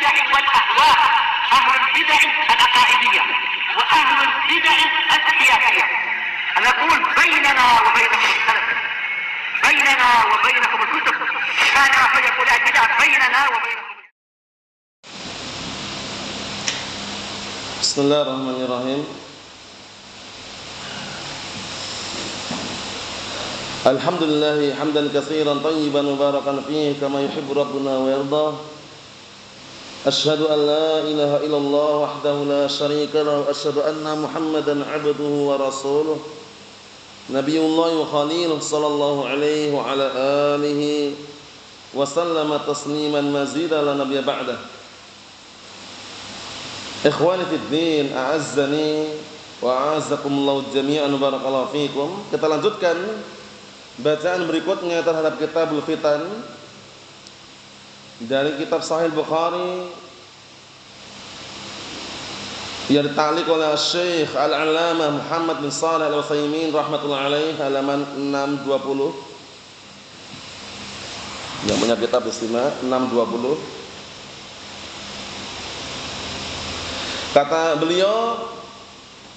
البدع والأهواء، أهل البدع العقائدية وأهل البدع السياسية. نقول بيننا وبينكم السلف، بيننا وبينكم الكتب، كان فيقول البدع بيننا وبينكم. Bismillahirrahmanirrahim. Alhamdulillah hamdan katsiran tayyiban mubarakan fihi kama yuhibbu rabbuna wa yardah. Asyhadu an la ilaha illallah wahdahu la syarika lahu wa asyhadu anna Muhammadan 'abduhu wa rasuluh. Nabiyullah wa khalil sallallahu alaihi wa ala alihi wa sallama tasliman mazida la nabiyya ba'dah. Ikhwani fid din, a'azzani wa a'azzakumullahu jami'an barakallahu fikum. Kita lanjutkan bacaan berikutnya terhadap Kitabul Fitan dari kitab Sahih Bukhari yang dita'liq oleh Syekh Al-'Allamah Muhammad bin Shalih Al-Utsaimin rahimatullah alaih, halaman 620. Yang punya kitab istimewa 620. Kata beliau,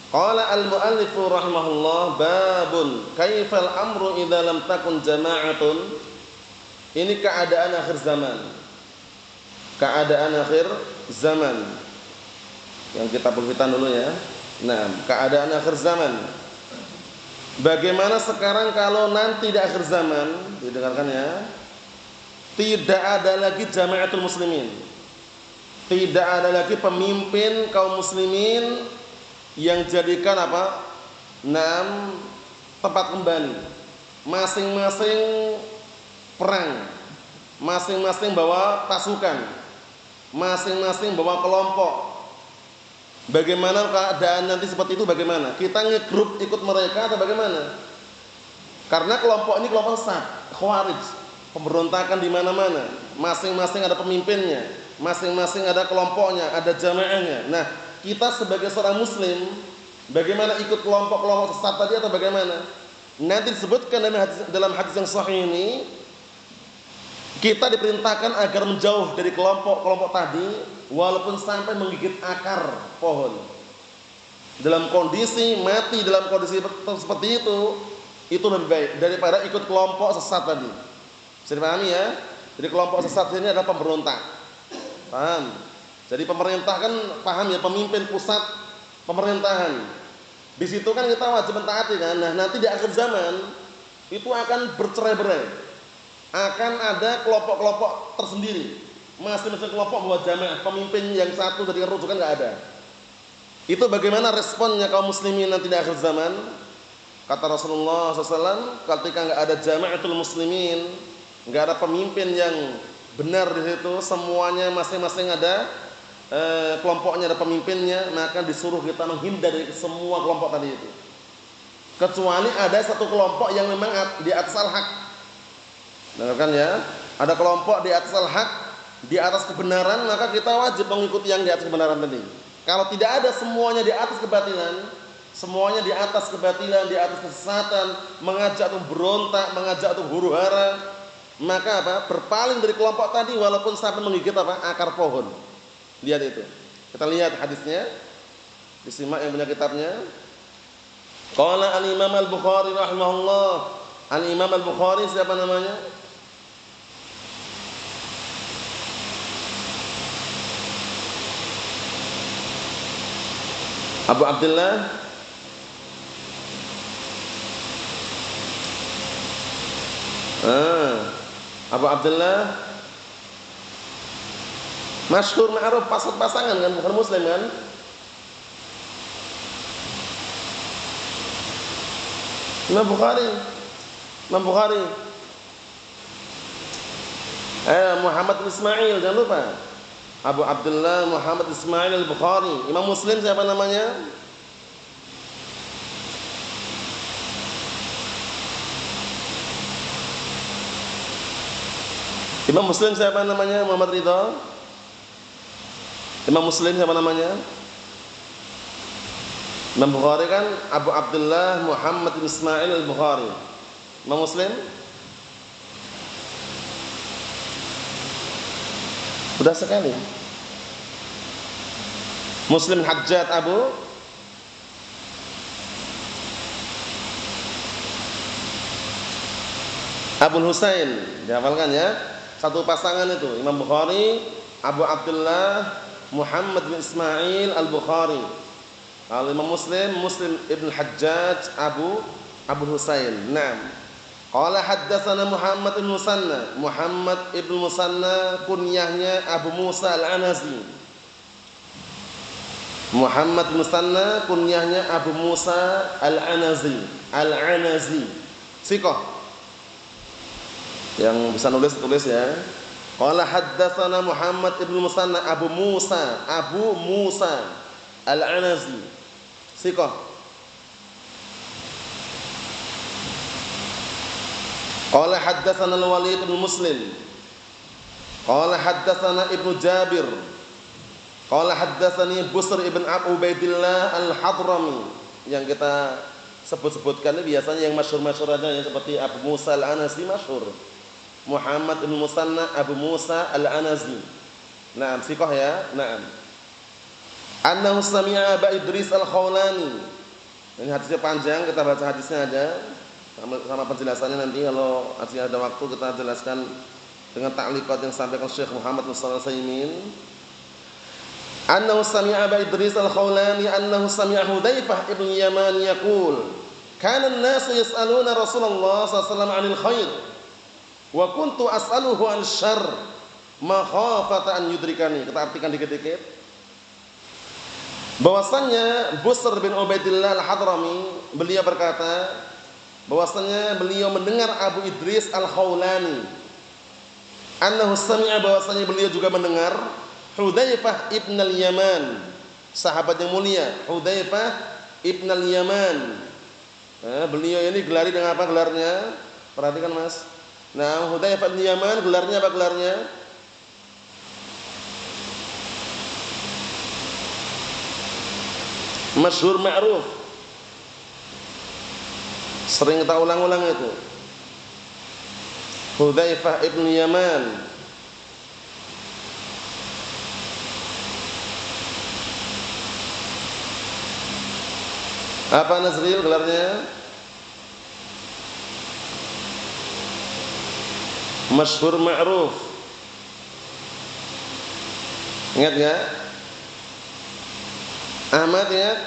qala al-mu'allif rahimahullah, babun kaifal amru idza lam takun jama'atun. Ini keadaan akhir zaman. Keadaan akhir zaman. Yang kita berfitan dulu ya. Nah, keadaan akhir zaman. Bagaimana sekarang kalau nanti di akhir zaman, didengarkan ya. Tidak ada lagi jama'atul muslimin. Tidak ada lagi pemimpin kaum muslimin yang jadikan apa? Tempat kembali. Masing-masing perang, masing-masing bawa pasukan, masing-masing bawa kelompok. Bagaimana keadaan nanti seperti itu bagaimana? Kita ngegrup ikut mereka atau bagaimana? Karena kelompok ini kelompok sesat, khawarij, pemberontakan di mana-mana. Masing-masing ada pemimpinnya, masing-masing ada kelompoknya, ada jamaahnya. Nah, kita sebagai seorang muslim, bagaimana ikut kelompok-kelompok sesat tadi atau bagaimana? Nanti disebutkan dalam hadis yang sahih ini, kita diperintahkan agar menjauh dari kelompok-kelompok tadi, walaupun sampai menggigit akar pohon. Dalam kondisi mati, dalam kondisi seperti itu lebih baik daripada ikut kelompok sesat tadi. Bisa dipahami ya? Jadi kelompok sesat ini adalah pemberontak. Paham? Jadi pemerintah kan paham ya, pemimpin pusat pemerintahan. Di situ kan kita wajib mentaati kan. Nah, nanti di akhir zaman itu akan bercerai-berai. Akan ada kelompok-kelompok tersendiri. Masing-masing kelompok buat jamaah, pemimpin yang satu dari rujukan enggak ada. Itu bagaimana responnya kaum muslimin nanti di akhir zaman? Kata Rasulullah SAW, ketika enggak ada jama'atul muslimin, enggak ada pemimpin yang benar di situ, semuanya masing-masing ada kelompoknya, ada pemimpinnya, maka disuruh kita menghindar dari semua kelompok tadi itu. Kecuali ada satu kelompok yang memang di atas al-haq. Dengarkan ya, ada kelompok di atas al-haq, di atas kebenaran, maka kita wajib mengikuti yang di atas kebenaran tadi. Kalau tidak ada semuanya di atas kebatilan, semuanya di atas kebatilan, di atas kesesatan, mengajak untuk berontak, mengajak untuk huru-hara, maka apa? Berpaling dari kelompok tadi walaupun sampai menggigit apa? Akar pohon. Lihat itu. Kita lihat hadisnya. Disimak yang punya kitabnya. Qala al-Imam Al-Bukhari rahimahullah. Al-Imam Al-Bukhari siapa namanya? Abu Abdullah Abu Abdullah masyhur ma'ruf pasangan kan, bukan muslim kan? Imam Bukhari. Muhammad bin Ismail, jangan lupa. Abu Abdullah Muhammad Ismail Al-Bukhari. Imam Muslim siapa namanya? Imam Muslim siapa namanya? Muhammad Ridha. Imam Muslim siapa namanya? Imam Bukhari kan Abu Abdullah Muhammad bin Ismail Al-Bukhari. Imam Muslim mudah sekali. Muslim Hajjaj Abul Husain, dihafalkan ya. Satu pasangan itu, Imam Bukhari, Abu Abdullah Muhammad bin Ismail Al-Bukhari. Kalau Imam Muslim, Muslim Ibn Hajjaj Abu Husain. Naam. Qala haddatsana Muhammad bin Musanna. Muhammad ibn Musanna kunyahnya Abu Musa Al-Anazi. Muhammad bin Musanna kunyahnya Abu Musa Al-Anazi. Al-Anazi. Siqah. Yang bisa tulis ya. Qala haddatsana Muhammad ibn Musanna Abu Musa Al-Anazi. Siqah. Qala haddatsana Al-Walid bin Muslim. Qala haddatsana Ibnu Jabir. Qala haddatsani Busr ibn Ubaidillah Al-Hadrami. Yang kita sebut-sebutkan ini biasanya yang masyhur-masyhur aja ya, seperti Abu Musa Al-Anazi masyhur. Muhammad bin Musanna Abu Musa Al-Anazi. Naam, siqah ya. Naam. Annahu sami'a Aba Idris Al-Khawlani. Ini hadisnya panjang, kita baca hadisnya aja sama penjelasannya nanti kalau ada waktu kita jelaskan dengan ta'liqat yang sampaikan Syekh Muhammad bin Shalih Al-Utsaimin. Annahu sami'a Aba Idris Al-Khawlani annahu sami'a Hudzaifah ibn Yaman yaqul, kana an-nasu yas'aluna Rasulullah sallallahu alaihi wasallam 'anil khair wa kuntu as'aluhu 'an syarr makhafata an yudrikani. Kita artikan dikit-dikit. Bahwasanya Busr bin Ubaidillah Al-Hadrami beliau berkata bahwasanya beliau mendengar Abu Idris Al-Khawlani annahu sami'a, bahwasanya beliau juga mendengar Hudzaifah ibn al-Yaman, sahabat yang mulia Hudzaifah ibn al-Yaman. Beliau ini gelari dengan apa gelarnya? Perhatikan Mas. Nah, Hudzaifah bin Yaman gelarnya apa gelarnya? Masyhur ma'ruf. Sering kita ulang-ulang itu. Hudzaifah ibn Yaman. Apa Nazril gelarnya? Masyhur ma'ruf. Ingat enggak? Ahmad ingat?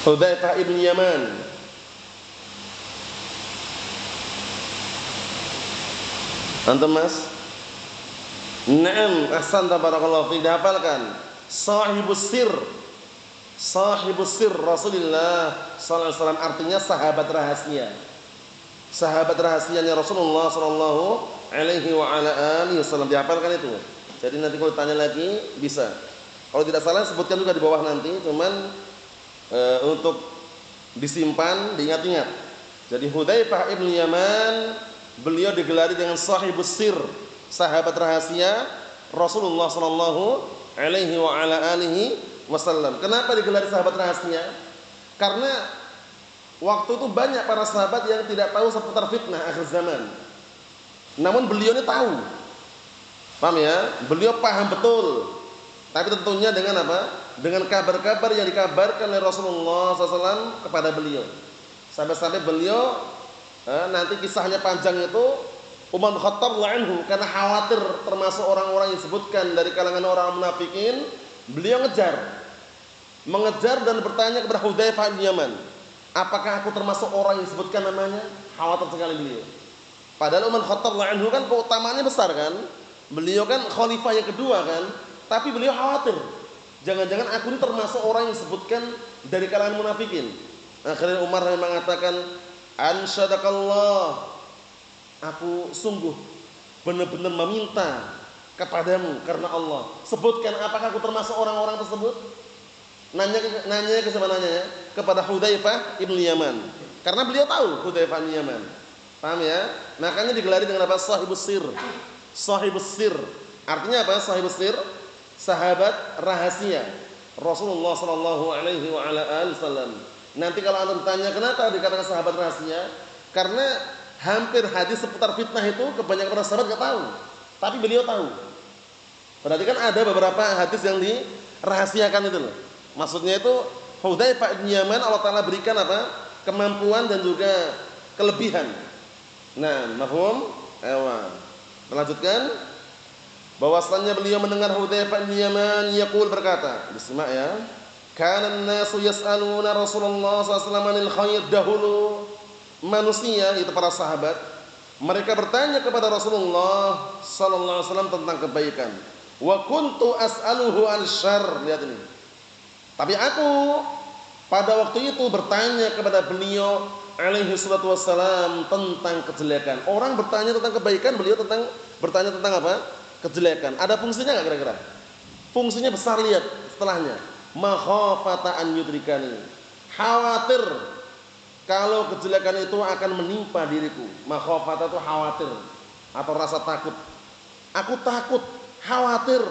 Hudzaifah ibn Yaman. Antum Mas? Naam, ahsan tabarakallahu fi, dihafalkan. Sahibus sir. Sahibus sir Rasulullah sallallahu alaihi wasallam, artinya sahabat rahasia. Sahabat rahasianya Rasulullah sallallahu alaihi wa ala alihi wasallam, dihafalkan itu. Jadi nanti kalau ditanya lagi bisa. Kalau tidak salah sebutkan juga di bawah nanti, cuman untuk disimpan, diingat-ingat. Jadi Hudzaifah ibn Yaman beliau digelari dengan sahibus sir, sahabat rahasia Rasulullah sallallahu alaihi wa ala alihi wasallam. Kenapa digelari sahabat rahasia? Karena waktu itu banyak para sahabat yang tidak tahu seputar fitnah akhir zaman. Namun beliau ini tahu. Paham ya? Beliau paham betul. Tapi tentunya dengan apa? Dengan kabar-kabar yang dikabarkan oleh Rasulullah SAW kepada beliau. Sampai-sampai beliau nanti kisahnya panjang itu, Umar bin Khattab anhu, karena khawatir termasuk orang-orang yang disebutkan dari kalangan orang munafikin, beliau mengejar dan bertanya kepada Hudzaifah bin Yaman, apakah aku termasuk orang yang disebutkan namanya? Khawatir sekali beliau. Padahal Umar bin Khattab anhu kan keutamaannya besar kan? Beliau kan khalifah yang kedua kan? Tapi beliau khawatir, jangan-jangan aku ini termasuk orang yang disebutkan dari kalangan munafikin. Akhirnya Umar mengatakan, ansyadakallah, aku sungguh benar-benar meminta kepadamu karena Allah, sebutkan apakah aku termasuk orang-orang tersebut. Nanya ke siapa nanya? Kepada Hudzaifah ibn Yaman, karena beliau tahu Hudzaifah ibn Yaman. Paham ya? Makanya digelari dengan apa? Sahibus sir. Sahibus sir artinya apa? Sahibus sir, sahabat rahasia Rasulullah sallallahu alaihi wa ala alihi wasallam. Nanti kalau antum tanya kenapa dikatakan sahabat rahasia? Karena hampir hadis seputar fitnah itu kebanyakan para sahabat enggak tahu, tapi beliau tahu. Berarti kan ada beberapa hadis yang dirahasiakan itu loh. Maksudnya itu Hudzaifah bin Yaman Allah Ta'ala berikan apa? Kemampuan dan juga kelebihan. Nah, mafhum? Ewa. Melanjutkan bahwasannya beliau mendengar Hudzaifah bin Yaman yaqul berkata, disimak ya. Kana an-nasu yas'aluna Rasulullah sallallahu alaihi wasallam anil khair, dahulu manusia itu para sahabat mereka bertanya kepada Rasulullah sallallahu alaihi wasallam tentang kebaikan. Wa kuntu as'aluhu an syarr. Lihat ini. Tapi aku pada waktu itu bertanya kepada beliau alaihi salatu wassalam tentang kejelekan. Orang bertanya tentang kebaikan, beliau bertanya tentang apa? Kejelekan. Ada fungsinya enggak kira-kira? Fungsinya besar, lihat setelahnya. Makhafata an yudrikani. Khawatir kalau kejelekan itu akan menimpa diriku. Makhafata itu khawatir atau rasa takut. Aku takut, khawatir.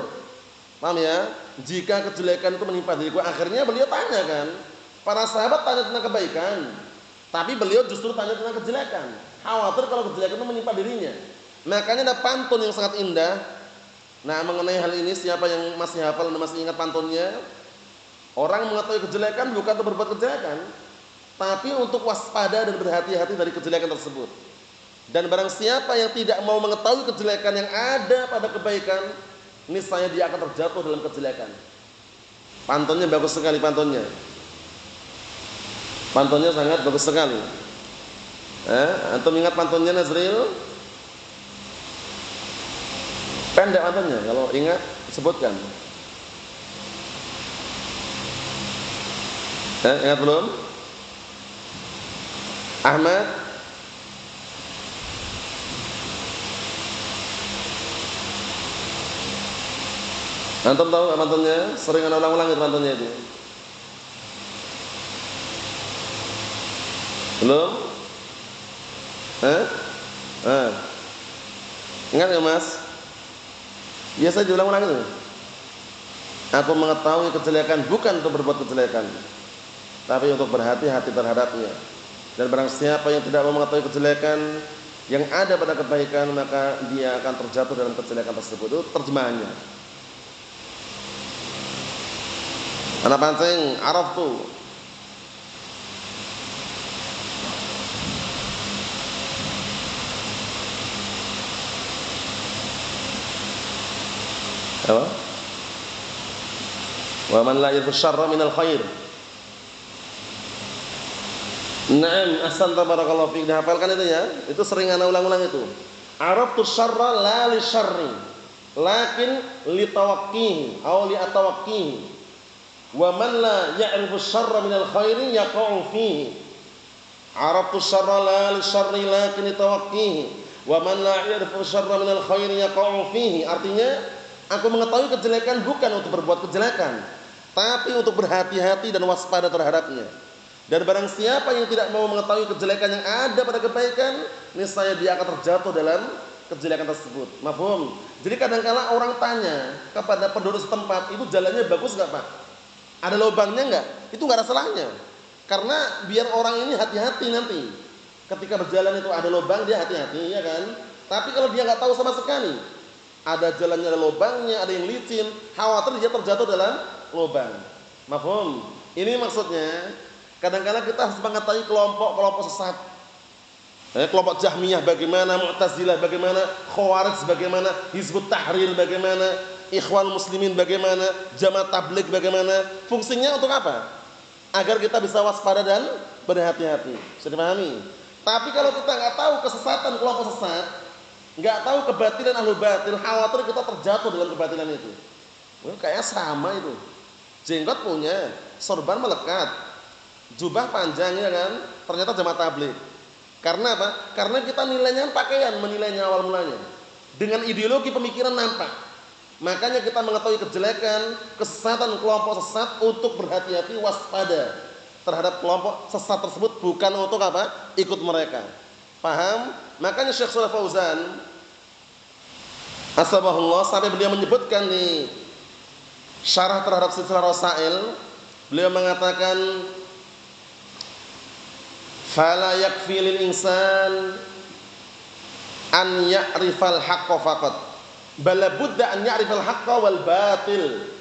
Paham ya? Jika kejelekan itu menimpa diriku. Akhirnya beliau tanya kan. Para sahabat tanya tentang kebaikan, tapi beliau justru tanya tentang kejelekan. Khawatir kalau kejelekan itu menimpa dirinya. Makanya ada pantun yang sangat indah. Nah, mengenai hal ini siapa yang masih hafal dan masih ingat pantunnya? Orang mengetahui kejelekan bukan untuk berbuat kejelekan, tapi untuk waspada dan berhati-hati dari kejelekan tersebut. Dan barang siapa yang tidak mau mengetahui kejelekan yang ada pada kebaikan, niscaya dia akan terjatuh dalam kejelekan. Pantunnya bagus sekali pantunnya. Pantunnya sangat bagus sekali. Antum ingat pantunnya Nazril? Pendek pantunnya, kalau ingat sebutkan. Ingat belum? Ahmad? Antum tahu pantunnya? Sering ana ulang-ulang itu pantunnya itu. Belum? Ingat enggak, Mas? Biasa diulang-ulang itu. Aku mengetahui kejelekan bukan untuk berbuat kejelekan, tapi untuk berhati-hati terhadapnya. Dan barang siapa yang tidak mau mengetahui kejelekan yang ada pada kebaikan, maka dia akan terjatuh dalam kejelekan tersebut. Itu terjemahannya. Anak pancing, araf tuh. Apa? Wa man la yadhur syarra minal khair. Naam, ahsanta barakallahu fiik. Dihafalkan itu ya. Itu sering ana ulang-ulang itu. Araftu syarra la li syarri, lakin li tawaqqihi aw li atawaqqihi. Wa man la ya'rifu syarra minal khairi yaqa'u fihi. Araftu syarra la li syarri lakin li tawaqqihi. Wa man la ya'rifu syarra minal khairi yaqa'u fihi. Artinya, aku mengetahui kejelekan bukan untuk berbuat kejelekan, tapi untuk berhati-hati dan waspada terhadapnya. Dan barang siapa yang tidak mau mengetahui kejelekan yang ada pada kebaikan, niscaya dia akan terjatuh dalam kejelekan tersebut. Mafhum? Jadi kadang-kala orang tanya kepada penduduk setempat, itu jalannya bagus enggak, Pak? Ada lubangnya enggak? Itu enggak ada salahnya. Karena biar orang ini hati-hati nanti. Ketika berjalan itu ada lubang, dia hati-hati, ya kan? Tapi kalau dia enggak tahu sama sekali, ada jalannya, ada lubangnya, ada yang licin, khawatir dia terjatuh dalam lubang. Mafhum? Ini maksudnya kadang-kadang kita harus mengetahui kelompok-kelompok sesat. Kelompok Jahmiyah bagaimana, Mu'tazilah bagaimana, Khawarij bagaimana, Hizbut Tahrir bagaimana, Ikhwan Muslimin bagaimana, Jamaah Tabligh bagaimana. Fungsinya untuk apa? Agar kita bisa waspada dan berhati-hati. Bisa dipahami? Tapi kalau kita enggak tahu kesesatan kelompok sesat, enggak tahu kebatilan ahlu batil, khawatir kita terjatuh dalam kebatilan itu. Kayaknya sama itu. Jenggot punya, sorban melekat, jubah panjang, ya kan? Ternyata jamaah tabligh. Karena apa? Karena kita nilainya pakaian, menilainya awal mulanya. Dengan ideologi pemikiran nampak. Makanya kita mengetahui kejelekan, kesesatan kelompok sesat untuk berhati-hati, waspada terhadap kelompok sesat tersebut, bukan untuk apa? Ikut mereka. Paham? Makanya Syekh Shalih Fauzan Asbahullah sampai beliau menyebutkan di syarah terhadap Silsilah Rasail, beliau mengatakan fala yakfi lil insan an ya'rifal haqqa faqat Bala budda an ya'rifal haqqa wal batil.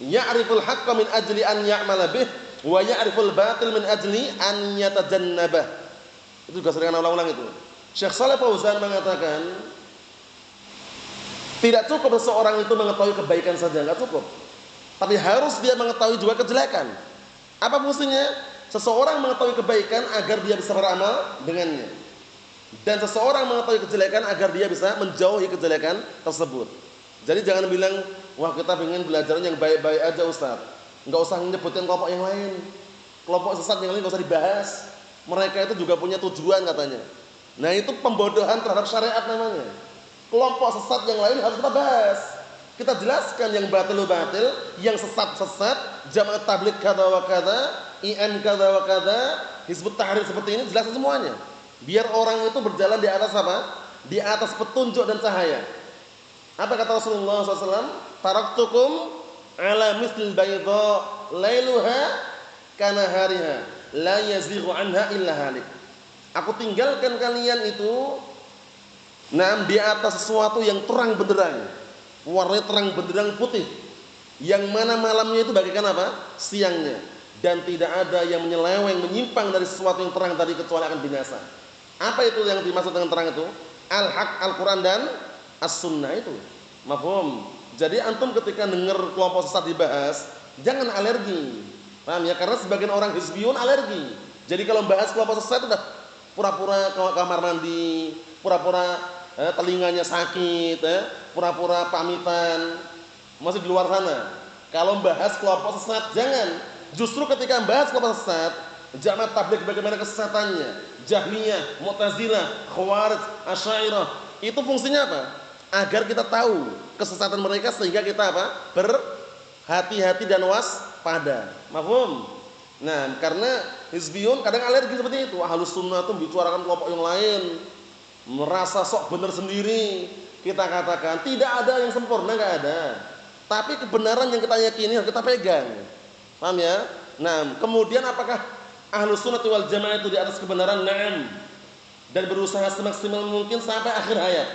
Ya'riful haqqa min ajli an ya'mala bih wa ya'riful batil min ajli an yatajannabah. Itu juga sering ulang-ulang itu. Syekh Shalih Fauzan mengatakan tidak cukup seseorang itu mengetahui kebaikan saja, enggak cukup. Tapi harus dia mengetahui juga kejelekan. Apa fungsinya? Seseorang mengetahui kebaikan agar dia bisa beramal dengannya. Dan seseorang mengetahui kejelekan agar dia bisa menjauhi kejelekan tersebut. Jadi jangan bilang, wah kita ingin belajar yang baik-baik aja Ustaz. Enggak usah menyebutkan kelompok yang lain. Kelompok sesat yang lain enggak usah dibahas. Mereka itu juga punya tujuan katanya. Nah itu pembodohan terhadap syariat namanya. Kelompok sesat yang lain harus kita bahas. Kita jelaskan yang batil, yang sesat, jamaah tabligh kada wa kada, IM kada wa kada, Hizbut Tahrir seperti ini, jelaskan semuanya. Biar orang itu berjalan di atas apa? Di atas petunjuk dan cahaya. Apa kata Rasulullah SAW? Taraktukum ala mislil bayda lailuha kanahariha la yazighu anha illa halik. Aku tinggalkan kalian itu di atas sesuatu yang terang benderang, warnanya terang benderang putih, yang mana malamnya itu bagaikan apa? Siangnya. Dan tidak ada yang menyeleweng, menyimpang dari sesuatu yang terang tadi kecuali akan binasa. Apa itu yang dimaksud dengan terang itu? Al-Haq, Al-Quran dan As-Sunnah itu. Mafhum? Jadi antum ketika dengar kelompok sesat dibahas, jangan alergi. Paham ya? Karena sebagian orang hizbiyun alergi. Jadi kalau bahas kelompok sesat udah pura-pura ke kamar mandi, pura-pura telinganya sakit, pura-pura pamitan, masih di luar sana. Kalau bahas kelompok sesat jangan. Justru ketika bahas kelompok sesat, jamaah tabligh bagaimana kesesatannya, Jahmiyah, Mu'tazilah, Khawarij, Asy'ariyah, itu fungsinya apa? Agar kita tahu kesesatan mereka sehingga kita apa? Berhati-hati dan waspada. Mafhum? Nah, karena hizbiyun kadang alergi seperti itu. Ahlus sunnah itu bicarakan kelompok yang lain, merasa sok benar sendiri. Kita katakan tidak ada yang sempurna, enggak ada. Tapi kebenaran yang kita yakini harus kita pegang. Paham ya? Nah, kemudian apakah Ahlus sunnah wal jamaah itu di atas kebenaran? Naam. Dan berusaha semaksimal mungkin sampai akhir hayat.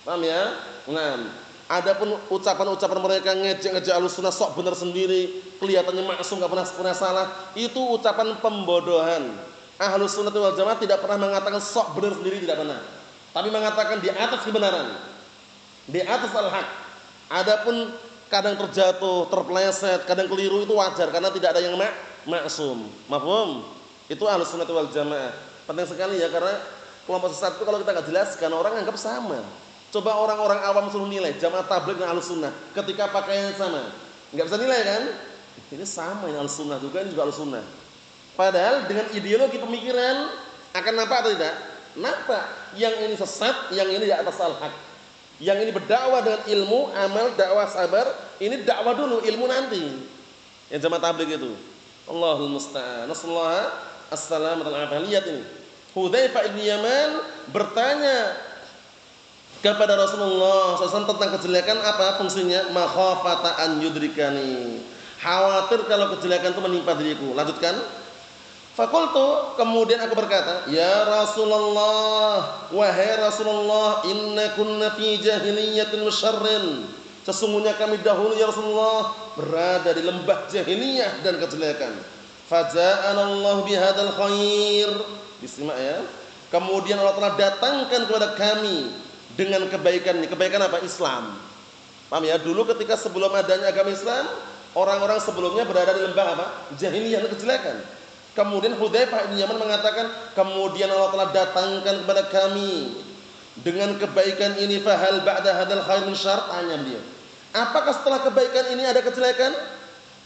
Paham ya? Nah, adapun ucapan-ucapan mereka ngejek-ngejek Ahlus sunnah sok benar sendiri, kelihatannya maksum enggak pernah salah, itu ucapan pembodohan. Ahlus sunnah wal jamaah tidak pernah mengatakan sok benar sendiri, tidak pernah. Tapi mengatakan di atas kebenaran, di atas al-haq. Adapun kadang terjatuh, terpeleset, kadang keliru itu wajar karena tidak ada yang maksum. Mafhum? Itu Ahlus sunnah wal jamaah. Penting sekali ya, karena kelompok sesat itu kalau kita enggak jelaskan orang anggap sama. Coba orang-orang awam suruh nilai jamaah tabligh dan Ahlus sunnah ketika pakaiannya sama. Enggak bisa nilai kan? Ini sama, ini Ahlus sunnah juga, ini juga Ahlus sunnah. Padahal dengan ideologi pemikiran akan nampak atau tidak? Nampak. Yang ini sesat, yang ini di atas al-haq. Yang ini berdakwah dengan ilmu, amal, dakwah, sabar. Ini dakwah dulu, ilmu nanti. Yang jamaah tabligh itu. Allahul musta'an. Nasallahu as-salamata wal-afiyah. Lihat ini. Hudzaifah bin Yaman bertanya kepada Rasulullah SAW tentang kejelekan, apa fungsinya? Makhafata an yudrikani. Khawatir kalau kejelekan itu menimpa diriku. Lanjutkan. Fakultu, kemudian aku berkata, ya Rasulullah, wahai Rasulullah, inna kunna fi jahiliyatin wa syarrin. Sesungguhnya kami dahulu ya Rasulullah berada di lembah jahiliyah dan kejelekan. Faja'ana Allah bihadzal khair. Disimak ya. Kemudian Allah telah datangkan kepada kami dengan kebaikan ini. Kebaikan apa? Islam. Paham ya? Dulu ketika sebelum adanya agama Islam, orang-orang sebelumnya berada di lembah apa? Jahiliyah dan kejelekan. Kemudian Hudzaifah bin Yaman mengatakan, kemudian Allah telah datangkan kepada kami dengan kebaikan ini, fahal ba'da hadzal khair min syarr? Tanya beliau, apakah setelah kebaikan ini ada kejelekan?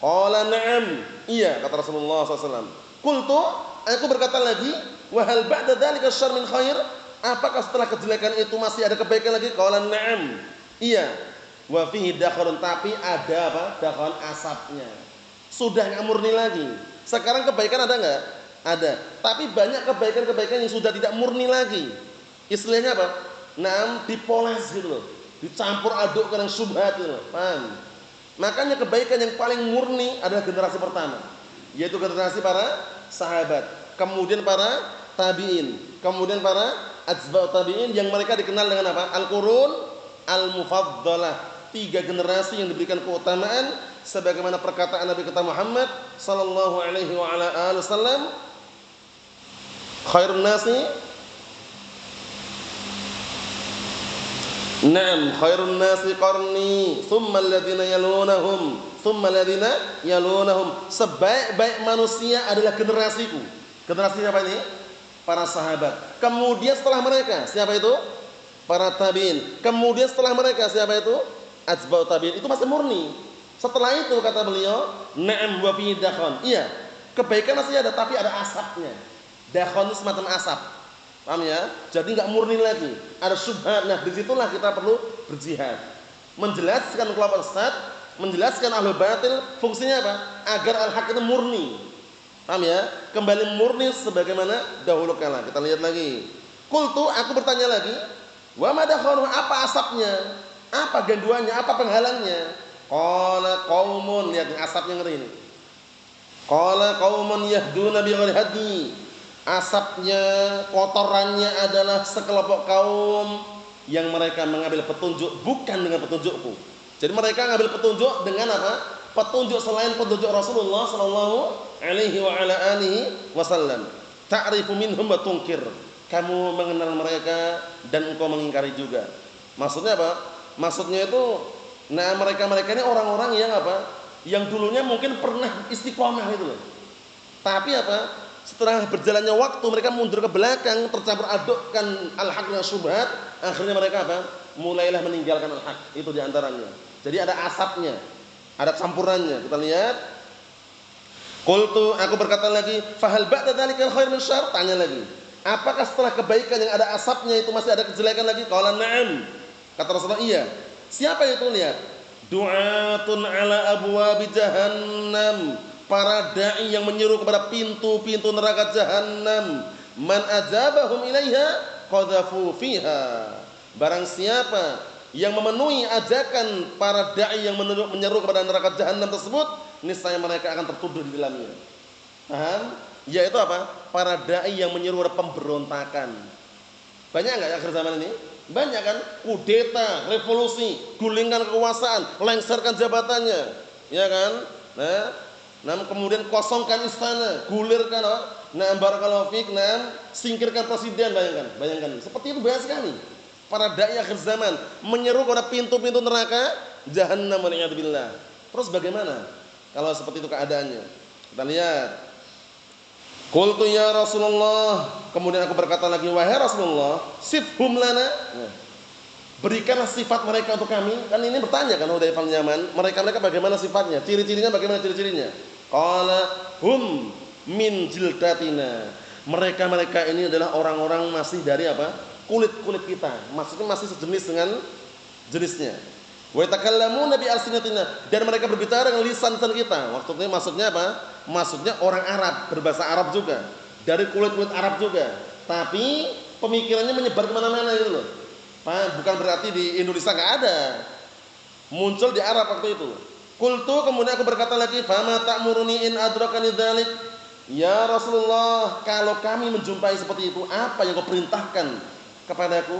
Qala na'am. Iya, kata Rasulullah SAW. Qultu, aku berkata lagi, wa hal ba'da dzalika syarr min khair? Apakah setelah kejelekan itu masih ada kebaikan lagi? Qala na'am. Iya. Wa fihi dakharun, tapi ada apa? Dakhon, asapnya. Sudah enggak murni lagi. Sekarang kebaikan ada enggak? Ada. Tapi banyak kebaikan-kebaikan yang sudah tidak murni lagi. Istilahnya apa? Dipoles gitu loh. Dicampur aduk dengan syubhat gitu loh. Paham? Makanya kebaikan yang paling murni adalah generasi pertama, yaitu generasi para sahabat, kemudian para tabi'in, kemudian para atba'ut tabi'in yang mereka dikenal dengan apa? Al-qurun al-mufaddalah, 3 generasi yang diberikan keutamaan sebagaimana perkataan Nabi kita Muhammad sallallahu alaihi wa ala alihi wasallam, khairun nasi khairun nasi qarni, tsumma alladziina yalunahum, tsumma alladziina yalunahum. Sebaik-baik manusia adalah generasiku. Generasi siapa ini? Para sahabat. Kemudian setelah mereka, siapa itu? Para tabi'in. Kemudian setelah mereka, siapa itu? Atba'ut tabi'in. Itu masih murni. Setelah itu kata beliau, na'am wa fi dakhon. Iya, kebaikan masih ada tapi ada asapnya. Dakhon itu semacam asap. Paham ya? Jadi enggak murni lagi. Ada syubhat. Nah, disitulah kita perlu berjihad. Menjelaskan kelompok sesat, menjelaskan ahlul batil, fungsinya apa? Agar al-haq itu murni. Paham ya? Kembali murni sebagaimana dahulu kala. Kita lihat lagi. Qultu, aku bertanya lagi, wa ma dakhonu, apa asapnya? Apa gangguannya? Apa penghalangnya? Qala qaumun, lihat asapnya ngeri ini. Qala qaumun yahduna bi ghairi hadi. Asapnya, kotorannya adalah sekelompok kaum yang mereka mengambil petunjuk bukan dengan petunjukku. Jadi mereka mengambil petunjuk dengan apa? Petunjuk selain petunjuk Rasulullah sallallahu alaihi wa ala alihi wasallam. Ta'rifu minhum wa tunkir. Kamu mengenal mereka dan engkau mengingkari juga. Maksudnya apa? Maksudnya itu, nah mereka-mereka ini orang-orang yang apa? Yang dulunya mungkin pernah istiqomah itu loh. Tapi apa? Setelah berjalannya waktu mereka mundur ke belakang, tercampur adukkan al-haq dengan syubhat, akhirnya mereka apa? Mulailah meninggalkan al-haq. Itu diantaranya. Jadi ada asapnya, ada campurannya. Kita lihat. Qultu, aku berkata lagi, fahal ba'da dzalikal khair min syarr? Tanya lagi. Apakah setelah kebaikan yang ada asapnya itu masih ada kejelekan lagi? Qala na'am. Kata Rasulullah, iya. Siapa itu? Lihat. Du'atun ala abwabi jahannam. Para da'i yang menyeru kepada pintu-pintu neraka jahanam. Man ajabahum ilaiha qadhafu fiha. Barang siapa yang memenuhi ajakan para da'i yang menyeru kepada neraka jahanam tersebut, niscaya mereka akan tertuduh di dalamnya. Paham? Yaitu apa? Para da'i yang menyeru kepada pemberontakan. Banyak enggak akhir zaman ini? Banyak kan? Kudeta, revolusi, gulingkan kekuasaan, lengserkan jabatannya. Ya kan? Nah, kemudian kosongkan istana, gulirkan apa? Nah, barakallahu fiik, nah, singkirkan presiden, bayangkan. Seperti itu banyak sekali. Para dai akhir zaman menyeru kepada pintu-pintu neraka jahannam wal iyad billah. Terus bagaimana kalau seperti itu keadaannya? Kita lihat. Qultu ya Rasulullah, kemudian aku berkata lagi, wahai Rasulullah, sifhum lana. Berikanlah sifat mereka untuk kami. Kan ini bertanya kan Hudzaifah bin Yaman, mereka bagaimana sifatnya? Ciri-cirinya bagaimana ciri-cirinya? Qala hum min jildatina. Mereka ini adalah orang-orang masih dari apa? Kulit-kulit kita. Maksudnya masih sejenis dengan jenisnya. Wa takallamuna bi alsinatina, dan mereka berbicara dengan lisan-lisan kita. Maksudnya apa? Maksudnya orang Arab, berbahasa Arab juga. Dari kulit-kulit Arab juga. Tapi pemikirannya menyebar kemana-mana gitu loh. Bukan berarti di Indonesia enggak ada. Muncul di Arab waktu itu. Qultu, kemudian aku berkata lagi, fama ta'muruni in adrakani dzalik? Ya Rasulullah, kalau kami menjumpai seperti itu, apa yang kau perintahkan kepadaku?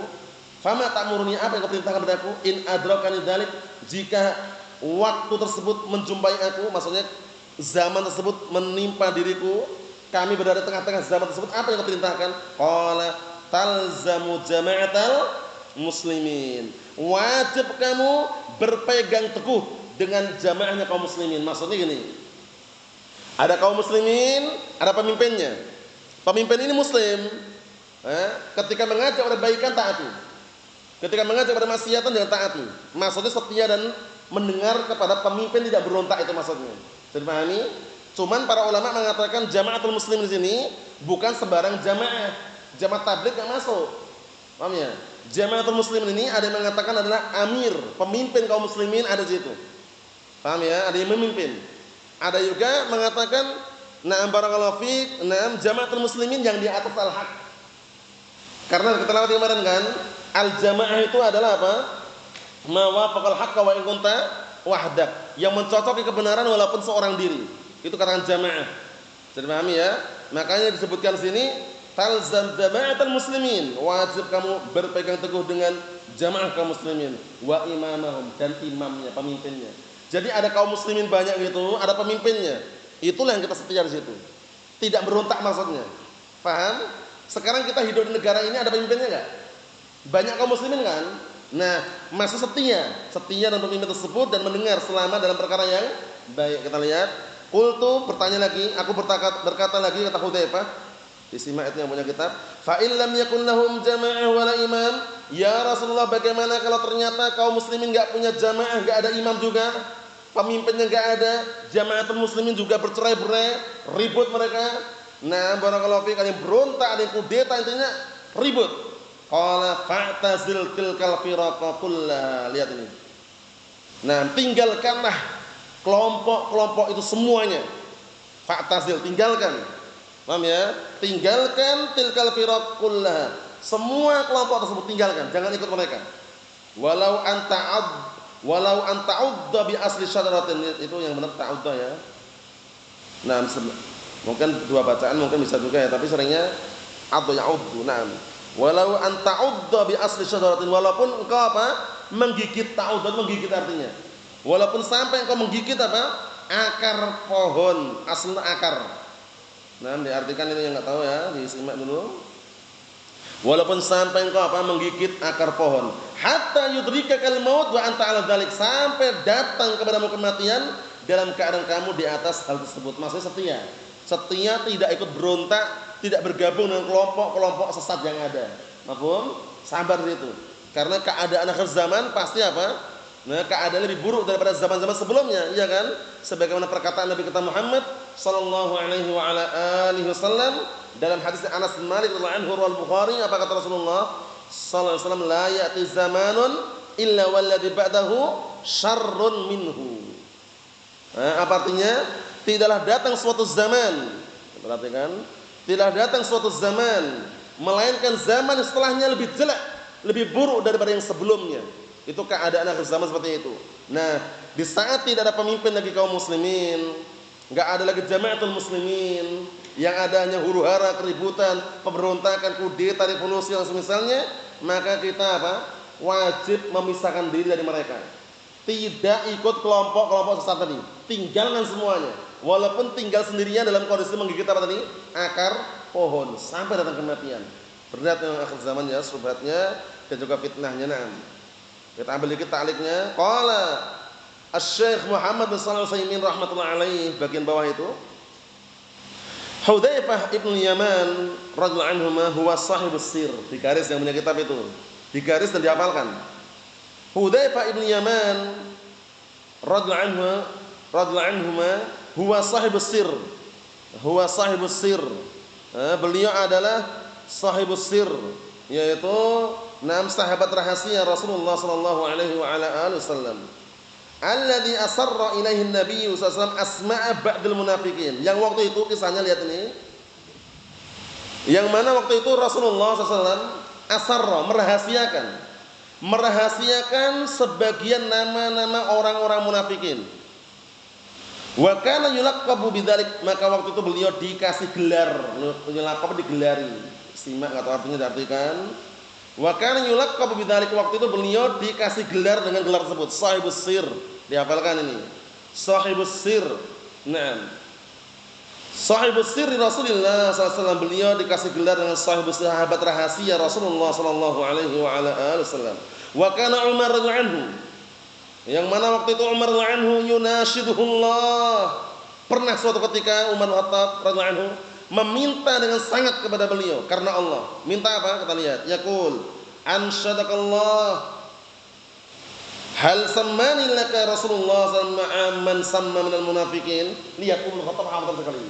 Fama ta'muruni, apa yang kau perintahkan kepadaku? In adrakani dzalik, jika waktu tersebut menjumpai aku, maksudnya zaman tersebut menimpa diriku, kami berada di tengah-tengah zaman tersebut, apa yang kau perintahkan? Qala talzamu jama'atal muslimin. Wajib kamu berpegang teguh dengan jamaahnya kaum muslimin. Maksudnya gini, ada kaum muslimin, ada pemimpinnya. Pemimpin ini muslim. Ketika mengajak pada baikan, taati. Ketika mengajak pada maksiatan, jangan taati. Maksudnya setia dan mendengar kepada pemimpin, tidak berontak, itu maksudnya. Jadi pahami? Cuman para ulama mengatakan jamaatul muslim di sini bukan sembarang jamaah. Jamaah tabligh enggak masuk. Paham ya? Jamaatul muslim ini ada yang mengatakan adalah amir, pemimpin kaum muslimin ada di situ. Paham ya? Ada yang memimpin. Ada juga mengatakan na'am barakallahu fiik, na'am jamaatul muslimin yang di atas al-haq. Karena kita lewati kemarin kan, al-jamaah itu adalah apa? Ma wafaqal haqqa wa in kunta wahdak, yang mencocoki kebenaran walaupun seorang diri. Itu katakan jamaah. Jadi pahami ya? Makanya disebutkan sini talzam jama'atul muslimin, wajib kamu berpegang teguh dengan jamaah kaum muslimin wa imamahum, dan imamnya, pemimpinnya. Jadi ada kaum muslimin banyak gitu, ada pemimpinnya. Itulah yang kita setia di situ. Tidak berontak maksudnya. Paham? Sekarang kita hidup di negara ini ada pemimpinnya enggak? Banyak kaum muslimin kan? Nah, masih setia dan pemimpin tersebut dan mendengar selama dalam perkara yang baik. Kita lihat, qultu, bertanya lagi, aku berkata lagi, kata Hudzaifah, disimak itu yang punya kitab, fa in lam yakun lahum jamaah wala imam, ya Rasulullah, bagaimana kalau ternyata kaum muslimin enggak punya jamaah, enggak ada imam juga, pemimpinnya enggak ada, jamaatul muslimin juga bercerai-berai, ribut mereka. Nah, barakallahu fiik, ada yang berontak, ada yang kudeta, intinya ribut. Qala fa'tazil tilkal firaqa kullaha. Lihat ini. Nah, tinggalkanlah kelompok-kelompok itu semuanya. Fa'tazil, tinggalkan. Paham ya? Tinggalkan tilkal firaq kullaha. Semua kelompok tersebut tinggalkan, jangan ikut mereka. Walau anta udda bi asli syajaratin, itu yang benar ta'udda ya. Nah, mungkin dua bacaan mungkin bisa juga ya, tapi seringnya addu ya'uddu. Naam. Walau anta udda bi asli syajaratin, walaupun engkau apa? Menggigit, ta'udda menggigit artinya. Walaupun sampai engkau menggigit apa? Akar pohon, asal akar. Nah, diartikan itu yang enggak tahu ya, disimak dulu. Walaupun sampai engkau apa? Menggigit akar pohon, hatta yudrikakal maut wa anta 'ala dzalik, sampai datang kepadamu kematian dalam keadaan kamu di atas hal tersebut. Maksudnya setia. Setia, tidak ikut berontak, tidak bergabung dengan kelompok-kelompok sesat yang ada. Mafhum? Sabar di situ. Karena keadaan akhir zaman pasti apa? Nah, keadaan lebih buruk daripada zaman-zaman sebelumnya, iya kan? Sebagaimana perkataan Nabi kita Muhammad sallallahu alaihi wa ala alihi wasallam dalam hadis Anas bin Malik radhiyallahu anhu riwayat Bukhari, apa kata Rasulullah sallallahu alaihi wasallam, la ya'ti zamanun illa walladhi ba'dahu syarrun minhu. Nah, apa artinya? Tidaklah datang suatu zaman, perhatikan, tidaklah datang suatu zaman melainkan zaman setelahnya lebih jelek, lebih buruk daripada yang sebelumnya. Itu keadaan akhir zaman seperti itu. Nah, di saat tidak ada pemimpin lagi kaum muslimin, enggak ada lagi jamaatul muslimin, yang ada hanya huru-hara, keributan, pemberontakan, kudeta, revolusi dan semisalnya, maka kita apa? Wajib memisahkan diri dari mereka. Tidak ikut kelompok-kelompok sesat tadi. Tinggalkan semuanya. Walaupun tinggal sendirinya dalam kondisi menggigit apa tadi? Akar pohon sampai datang kematian. Berat yang akhir zaman ya, subhatnya dan juga fitnahnya. Nah, kita ambil dikit ta'liqnya. Qala Asy-Syaikh Muhammad bin Shalih Al-Utsaimin rahimatullah alaih, bagian bawah itu, Hudzaifah ibn Yaman radhiyallahu anhuma huwa sahibus sir. Di garis yang punya kitab itu. Di garis dan dihafalkan. Hudzaifah ibn Yaman radhiyallahu anhuma huwa sahibus sir. Huwa sahibus sir. Beliau adalah sahibus sir, yaitu sahabat rahasia Rasulullah sallallahu alaihi wa ala alihi wasallam. Alladzi asarra ilaihi an-nabiy sallallahu alaihi wasallam asma'a ba'dil munafiqin. Yang waktu itu kisahnya lihat ini. Yang mana waktu itu Rasulullah sallallahu alaihi wasallam asarra, merahasiakan sebagian nama-nama orang-orang munafikin. Wa kana yulaqabu bidzalik, maka waktu itu beliau dikasih gelar, yulaqab digelari. Simak kata artinya diartikan. Wa kana yulaqabu bidzalik, waktu itu beliau dikasih gelar dengan gelar tersebut, sahibus sir. Dihafalkan ini. Sahibus sir. Naam. Sahibus sir Rasulullah sallallahu alaihi wasallam, beliau dikasih gelar dengan sahibus sahabat rahasia Rasulullah sallallahu alaihi wa ala alihi wasallam. Wa kana Umar radhiyallahu anhu, yang mana waktu itu Umar radhiyallahu anhu yunashiduhullah. Pernah suatu ketika Umar bin Khattab radhiyallahu anhu meminta dengan sangat kepada beliau karena Allah. Minta apa? Kita lihat. Yaqul ansyadakallah hal sammani laka Rasulullah sallallahu alaihi wasallam man samma minal munafiqin. Lihat Umar bin Khattab khawatir sekali.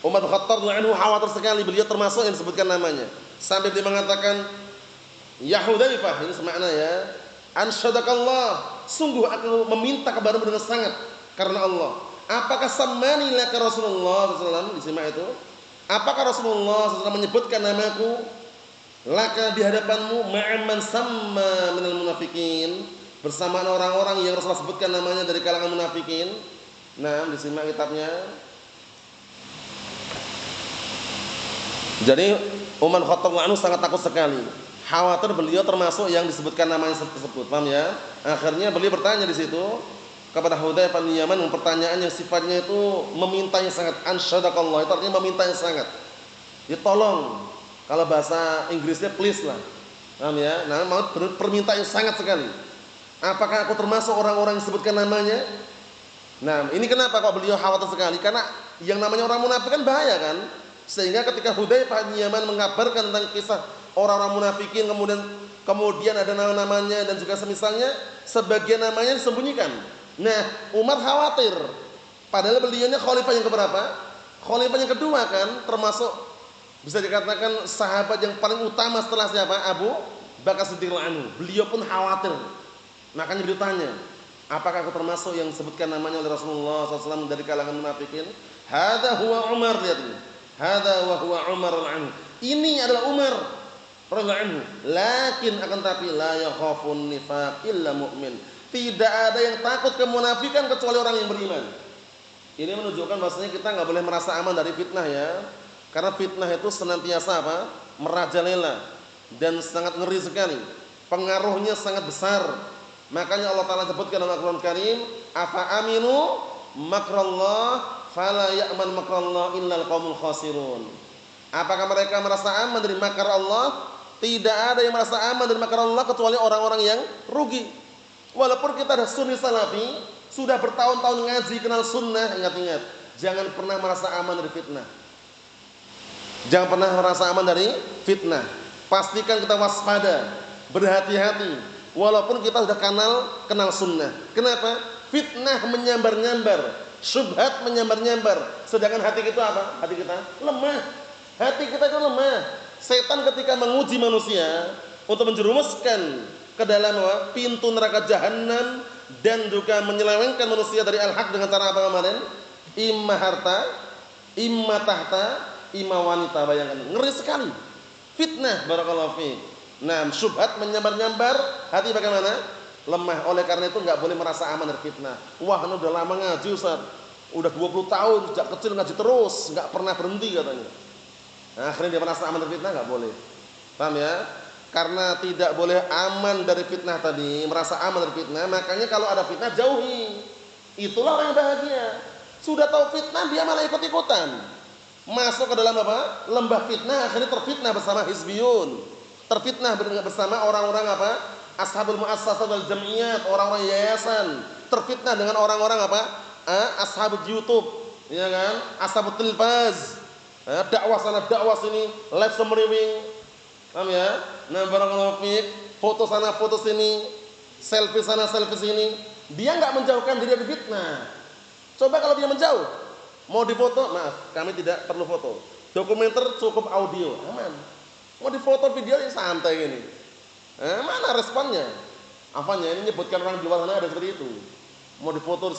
Umar bin Khattab radhiyallahu anhu khawatir sekali, beliau termasuk yang disebutkan namanya. Sampai dia mengatakan, ya Hudzaifah, ini semakna ya. Ansyadakallah, sungguh aku meminta kepadamu dengan sangat karena Allah. Apakah sammani laka Rasulullah sallallahu alaihi wasallam? Disimak itu. Apakah Rasulullah sallallahu alaihi wasallam menyebutkan namaku laka di hadapanmu ma'amman samma minal munafiqin, bersamaan orang-orang yang Rasulullah sebutkan namanya dari kalangan munafikin? Nah, disimak kitabnya. Jadi Umar bin Khattab anhu sangat takut sekali. khawatir beliau termasuk yang disebutkan namanya tersebut. Paham ya? Akhirnya beliau bertanya di situ kepada Hudzaifah bin Yaman, pertanyaan yang sifatnya itu meminta yang sangat, ansyadakallah, itu artinya meminta yang sangat. Ya tolong, kalau bahasa Inggrisnya please lah. Paham ya? Nah, mau permintaan yang sangat sekali. Apakah aku termasuk orang-orang yang disebutkan namanya? Nah, ini kenapa kok beliau khawatir sekali? Karena yang namanya orang munafik kan bahaya kan? Sehingga ketika Hudzaifah bin Yaman mengabarkan tentang kisah orang-orang munafikin, kemudian ada nama-namanya dan juga semisalnya, sebagian namanya disembunyikan. Nah, Umar khawatir. Padahal beliaunya khalifah yang keberapa? Khalifah yang kedua kan, termasuk bisa dikatakan sahabat yang paling utama setelah siapa? Abu Bakar Siddiq anhu. Beliau pun khawatir. Makanya beliau tanya, apakah aku termasuk yang disebutkan namanya oleh Rasulullah SAW dari kalangan munafikin? Hadza huwa Umar, lihat ini. Hadza wa huwa Umar anhu. Ini adalah Umar radhiyallahu anhu. Lakin akan tapi la yakhafun nifaq illa mu'min. Tidak ada yang takut kemunafikan kecuali orang yang beriman. Ini menunjukkan bahwasanya kita enggak boleh merasa aman dari fitnah ya. Karena fitnah itu senantiasa apa? Merajalela dan sangat ngeri sekali. Pengaruhnya sangat besar. Makanya Allah Taala sebutkan dalam Al-Qur'an Karim, "Afa aminu makrallah fala ya'man makrallah illal qaumul khasirun." Apakah mereka merasa aman dari makar Allah? Tidak ada yang merasa aman dari makar Allah kecuali orang-orang yang rugi. Walaupun kita ada sunni salafi, sudah bertahun-tahun ngaji kenal sunnah, ingat-ingat, jangan pernah merasa aman dari fitnah. Jangan pernah merasa aman dari fitnah. Pastikan kita waspada, berhati-hati. Walaupun kita sudah kenal sunnah. Kenapa? Fitnah menyambar-nyambar, syubhat menyambar-nyambar. Sedangkan hati kita apa? Hati kita lemah. Hati kita itu lemah. Setan ketika menguji manusia untuk menjerumuskan ke dalam pintu neraka jahanam dan juga menyelewengkan manusia dari al-haq dengan cara apa kemarin? Imma harta, imma tahta, imma wanita. Bayangkan, ngeri sekali. Fitnah, barakallahu fiik. Nah, syubhat menyambar-nyambar, hati bagaimana? Lemah. Oleh karena itu enggak boleh merasa aman dari fitnah. Wah, ini udah lama ngaji Ustaz. Udah 20 tahun sejak kecil ngaji terus, enggak pernah berhenti katanya. Nah, akhirnya dia merasa aman dari fitnah, enggak boleh. Paham ya? Karena tidak boleh aman dari fitnah tadi, merasa aman dari fitnah, makanya kalau ada fitnah jauhi. Itulah orang yang bahagia. Sudah tahu fitnah dia malah ikut-ikutan. Masuk ke dalam apa? Lembah fitnah, akhirnya terfitnah bersama hizbiyun. Terfitnah bersama orang-orang apa? Ashabul muassasah wal jam'iyat, orang-orang yayasan. Terfitnah dengan orang-orang apa? Ashabul YouTube, ya kan? Ashabul tilfaz. Dakwah sana dakwah sini, live semriwing. Paham ya? Nah, barakallahu fiik, foto sana foto sini, selfie sana selfie sini. Dia enggak menjauhkan diri dari fitnah. Coba kalau dia menjauh, mau difoto, maaf, kami tidak perlu foto. Dokumenter cukup audio, aman. Mau difoto video yang santai gini. Mana responnya? Apanya? Ini nyebutkan orang di luar sana ada seperti itu. Mau difoto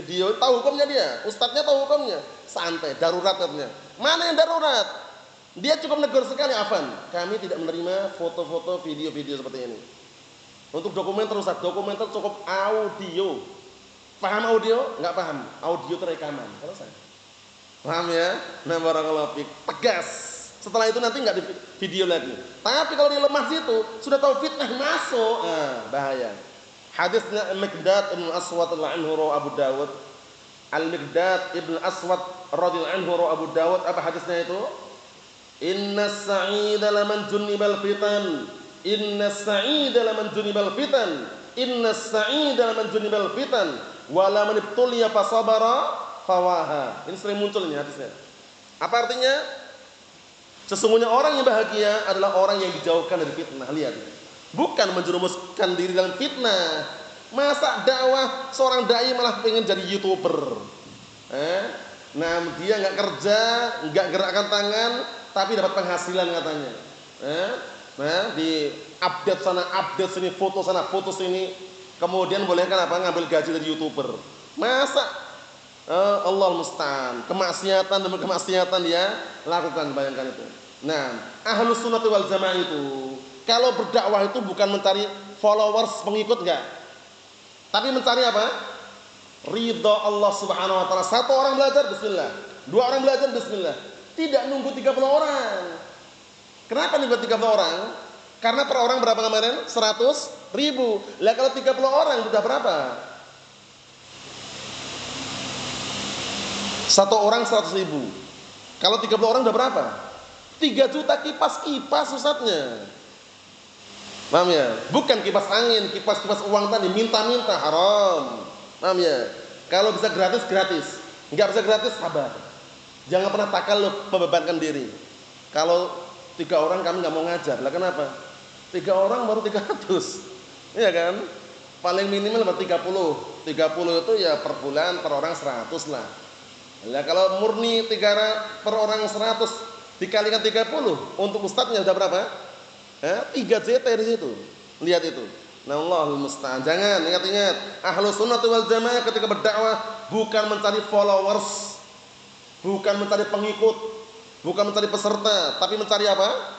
video, tahu hukumnya dia. Ustadznya tahu hukumnya. Santai, darurat katanya. Mana yang darurat? Dia cukup negur sekali, Afan. Kami tidak menerima foto-foto, video-video seperti ini. Untuk dokumenter Ustaz, dokumenter cukup audio. Paham audio? Enggak paham. Audio terekaman. Selesai. Paham ya? Nah, barakallahu fiik. Tegas. Setelah itu nanti enggak di video lagi. Tapi kalau dia lemah situ, sudah tahu fitnah masuk, bahaya. Hadisnya Al-Miqdad Ibn Aswad radhiyallahu anhu rawi Abu Dawud. Al-Miqdad Ibn Aswad radhiyallahu anhu rawi Abu Dawud. Apa hadisnya itu? Innas sa'ida laman junibal fitan. Innas sa'ida laman junibal fitan. Innas sa'ida laman junibal fitan. Wa laman ibtuliya fasabara fawaha. Ini sering muncul ini hadisnya. Apa artinya? Sesungguhnya orang yang bahagia adalah orang yang dijauhkan dari fitnah. Lihat. Bukan menjerumuskan diri dalam fitnah. Masa dakwah seorang dai malah pengen jadi YouTuber. Nah, dia enggak kerja, enggak gerakkan tangan, tapi dapat penghasilan katanya. Nah, di update sana, update sini, foto sana, foto sini. Kemudian bolehkan apa? Ngambil gaji dari YouTuber. Masa Allah musta'an, kemaksiatan demi kemaksiatan dia lakukan, bayangkan itu. Nah, Ahlus Sunnah wal Jamaah itu kalau berdakwah itu bukan mencari followers, pengikut enggak. Tapi mencari apa? Ridha Allah Subhanahu wa taala. Satu orang belajar bismillah, dua orang belajar bismillah. Tidak nunggu 30 orang. Kenapa nunggu 30 orang? Karena per orang berapa kemarin? 100.000. Lah kalau 30 orang sudah berapa? Satu orang 100.000. Kalau 30 orang sudah berapa? 3 juta kipas-kipas ustadznya. Paham ya? Bukan kipas angin, kipas-kipas uang tadi, minta-minta haram. Paham ya? Kalau bisa gratis, gratis. Enggak bisa gratis, sabar. Jangan pernah takalluf, membebankan diri. Kalau 3 orang kami nggak mau ngajar, lah kenapa? 3 orang baru 300, iya kan? Paling minimal berarti 30. 30 itu ya per bulan per orang 100 lah. Lah kalau murni 3 per orang 100 dikalikan 30 untuk ustadznya sudah berapa? 3 JT di situ. Lihat itu. Nah, Allahul musta'an. Jangan ingat-ingat, Ahlus Sunnah wal Jamaah ketika berdakwah bukan mencari followers, bukan mencari pengikut, bukan mencari peserta, tapi mencari apa?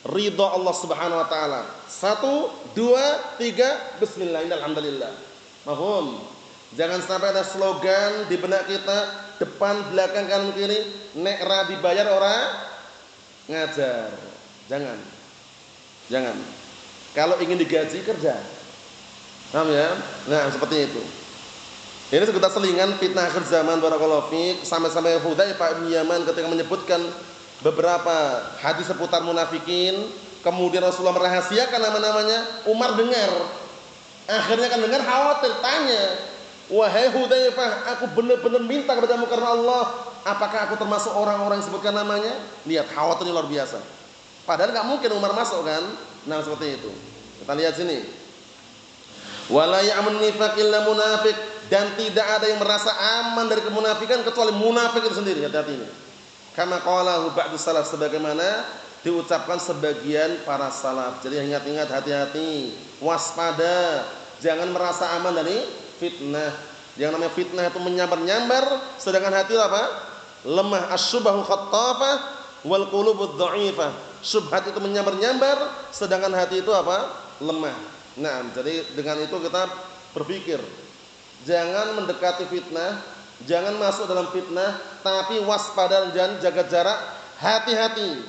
Ridha Allah Subhanahu wa taala. 1 2 3 bismillah alhamdulillah. Mahum. Jangan sampai ada slogan di benak kita depan belakang kanan kiri, nek ra dibayar ora ngajar. Jangan. Kalau ingin digaji kerja. Paham ya? Nah, seperti itu. Ini sekitar selingan fitnah akhir zaman barakallahu fiik, sampai-sampai Hudzaifah bin Yaman ketika menyebutkan beberapa hadis seputar munafikin, kemudian Rasulullah merahasiakan nama-namanya, Umar dengar. Akhirnya kan dengar khawatir, tanya, "Wahai Hudzaifah, aku benar-benar minta kepadamu karena Allah, apakah aku termasuk orang-orang yang sebutkan namanya?" Lihat khawatirnya luar biasa. Padahal enggak mungkin Umar masuk kan? Nah, seperti itu. Kita lihat sini. Wala ya'mun nifaq illa munafiq, dan tidak ada yang merasa aman dari kemunafikan kecuali munafik itu sendiri. Hati-hati ini. Kama qalahu ba'du salaf, sebagaimana diucapkan sebagian para salaf. Jadi ingat-ingat, hati-hati, waspada, jangan merasa aman dari fitnah. Yang namanya fitnah itu menyambar-nyambar, sedangkan hati apa? Lemah. Asyubahu khattafah wal qulubud dha'ifah. Syubhat itu menyambar-nyambar, sedangkan hati itu apa? Lemah. Nah, jadi dengan itu kita berpikir, jangan mendekati fitnah, jangan masuk dalam fitnah, tapi waspada dan jaga jarak, hati-hati.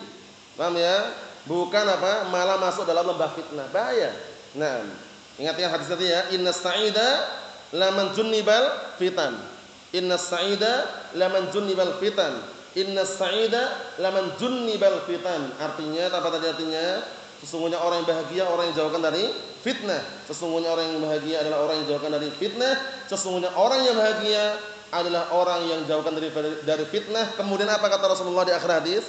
Paham ya? Bukan apa? Malah masuk dalam lembah fitnah, bahaya. Nah, ingat-ingat hadis tadi ya, innas sa'ida laman junnibal fitan. Innas sa'ida laman junnibal fitan. Innas sa'ida laman junnibal fitan. Artinya apa tadi artinya? Sesungguhnya orang yang bahagia orang yang jauhkan dari fitnah. Sesungguhnya orang yang bahagia adalah orang yang jauhkan dari fitnah. Sesungguhnya orang yang bahagia adalah orang yang jauhkan dari fitnah. Kemudian apa kata Rasulullah di akhir hadis?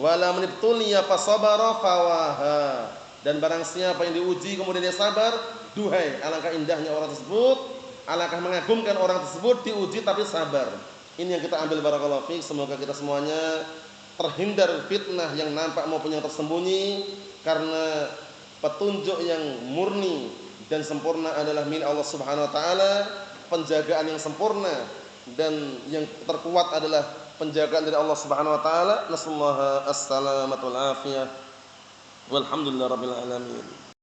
Wala manibtuliya fasabara fawaha. Dan barang siapa yang diuji kemudian dia sabar, duhai alangkah indahnya orang tersebut, alangkah mengagumkan orang tersebut diuji tapi sabar. Ini yang kita ambil barakallahu fiik. Semoga kita semuanya terhindar fitnah yang nampak maupun yang tersembunyi, karena petunjuk yang murni dan sempurna adalah milik Allah Subhanahu wa taala, penjagaan yang sempurna dan yang terkuat adalah penjagaan dari Allah Subhanahu wa taala. Nasallahu as-salamata wal afiyah. Walhamdulillahirabbil alamin.